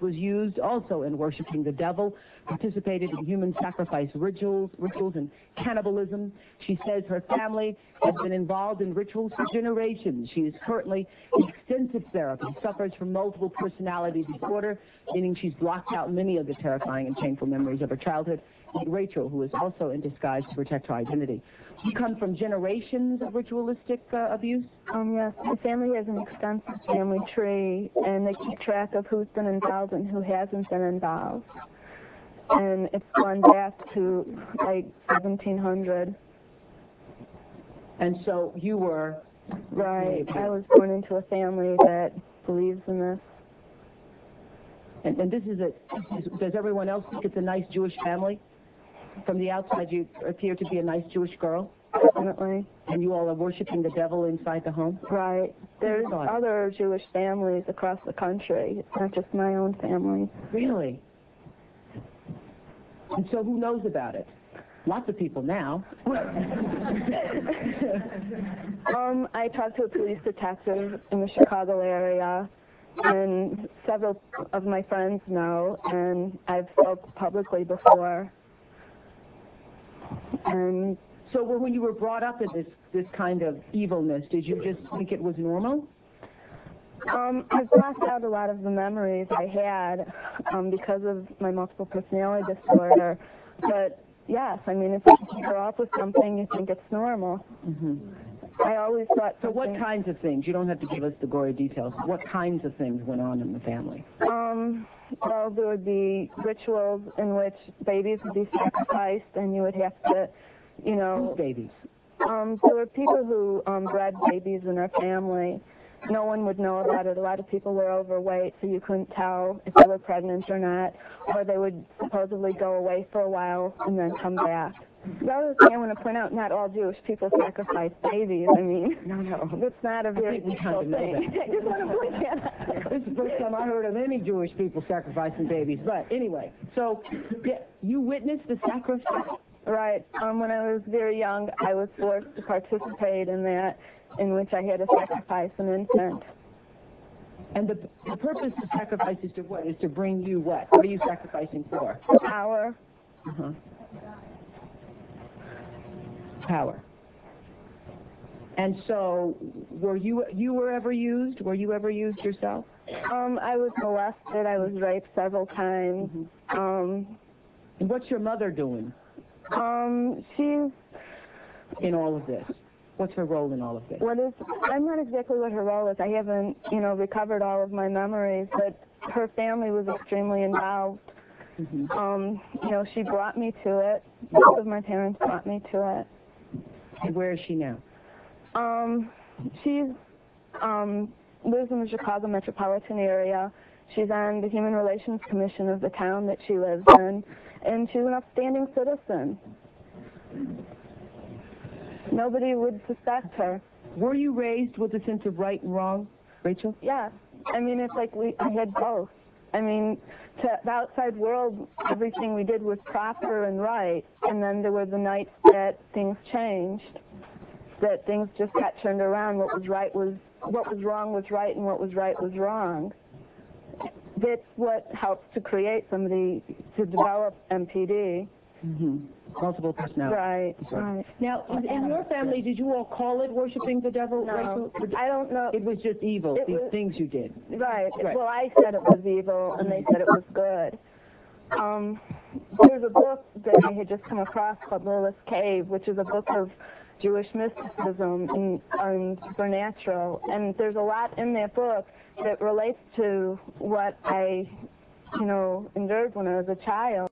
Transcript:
was used also in worshiping the devil, participated in human sacrifice rituals and cannibalism. She says her family has been involved in rituals for generations. She is currently in extensive therapy, suffers from multiple personality disorder, meaning she's blocked out many of the terrifying and painful memories of her childhood. And Rachel, who is also in disguise to protect her identity. You come from generations of ritualistic abuse? Yes. My family has an extensive family tree, and they keep track of who's been involved and who hasn't been involved. And it's gone back to, like, 1700. And so you were... Right. I was born into a family that believes in this. And this is does everyone else think it's a nice Jewish family? From the outside, you appear to be a nice Jewish girl? Definitely. And you all are worshiping the devil inside the home? Right. There's other Jewish families across the country. It's not just my own family. Really? And so who knows about it? Lots of people now. I talked to a police detective in the Chicago area, and several of my friends know, and I've spoke publicly before. And so when you were brought up in this kind of evilness, did you just think it was normal? I've blocked out a lot of the memories I had because of my multiple personality disorder. But yes, I mean, if you grow up with something, you think it's normal. Mm-hmm. I always thought. So what kinds of things? You don't have to give us the gory details. What kinds of things went on in the family? Well, there would be rituals in which babies would be sacrificed, and you would have to, you know... Whose babies? There were people who bred babies in our family. No one would know about it. A lot of people were overweight, so you couldn't tell if they were pregnant or not, or they would supposedly go away for a while and then come back. The other thing I want to point out, not all Jewish people sacrifice babies. I mean, no. That's not a very useful thing. I just want to point that out. This is the first time I heard of any Jewish people sacrificing babies. But anyway, so you witnessed the sacrifice? Right. When I was very young, I was forced to participate in that, in which I had to sacrifice an infant. And the purpose of sacrifice is to what? Is to bring you what? What are you sacrificing for? Power. Uh-huh. Power. And so, were you ever used? Were you ever used yourself? I was molested. I was raped several times. Mm-hmm. And what's your mother doing? She's in all of this. What's her role in all of this? I'm not exactly what her role is. I haven't, recovered all of my memories, but her family was extremely involved. Mm-hmm. She brought me to it. Both of my parents brought me to it. And where is she now? She lives in the Chicago metropolitan area. She's on the Human Relations Commission of the town that she lives in, and she's an upstanding citizen. Nobody would suspect her. Were you raised with a sense of right and wrong, Rachel? Yeah. I mean, it's like I had both. I mean, to the outside world, everything we did was proper and right, and then there were the nights that things changed, that things just got turned around. What was wrong was right, and what was right was wrong. That's what helps to create somebody, to develop MPD. Mm-hmm. Multiple personalities. Right. Now, in your family, did you all call it worshiping the devil? No, Rachel? I don't know. It was just evil, these things you did. Right. Well, I said it was evil, and they said it was good. There's a book that I had just come across called Lilith's Cave, which is a book of Jewish mysticism and supernatural, and there's a lot in that book that relates to what I, endured when I was a child.